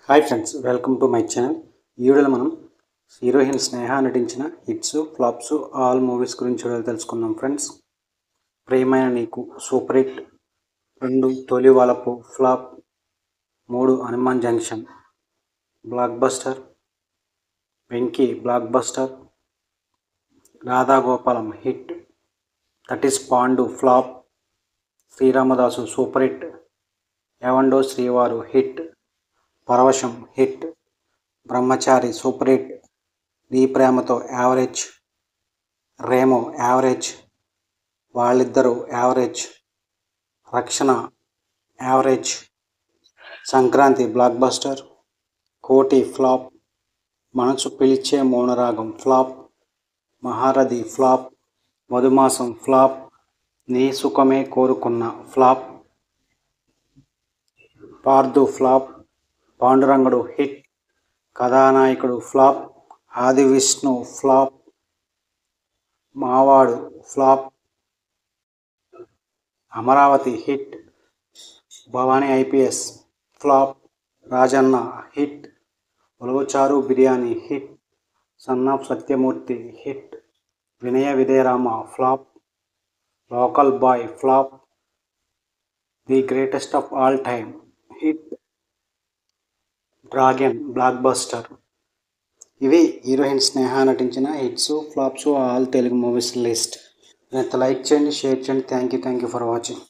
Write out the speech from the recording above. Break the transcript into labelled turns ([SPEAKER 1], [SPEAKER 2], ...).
[SPEAKER 1] Hi friends, welcome to my channel. ఈ వీడియోలో మనం హీరోయిన్ స్నేహ నటించిన హిట్స్ ఫ్లాప్స్ ఆల్ మూవీస్ గురించి తెలుసుకుందాం ఫ్రెండ్స్. ప్రియమైన నీకు super hit, 2 Tholi Valapu flop, 3 Hanuman Junction blockbuster, Venky blockbuster, Radhagopalam hit, that is Pandu flop, Sriramadasu super hit, Evandoi Srivaru hit, Paravasam hit, Brahmachari super hit, Nee Premato average, Remo average, Vallidharu average, Rakshana average, Sankranthi blockbuster, Koti flop, Manasu Piliche Mounaragam flop, Maharathi flop, Madhumasam flop, Nee Sukhame Korukunna flop, Pardhu flop, Pandurangadu hit, Kathanayakudu flop, Adi Vishnu flop, Mavadu flop, Amaravathi hit, Bhavani IPS flop, Rajanna hit, Ulavacharu biryani hit, son of Satyamurthy hit, Vinaya Vidheyarama flop, local boy flop, the greatest of all time hit, dragon blockbuster. ఇవి heroine Sneha నటించిన hits flops all Telugu movies list. Like చేయండి, share చేయండి. Thank you for watching.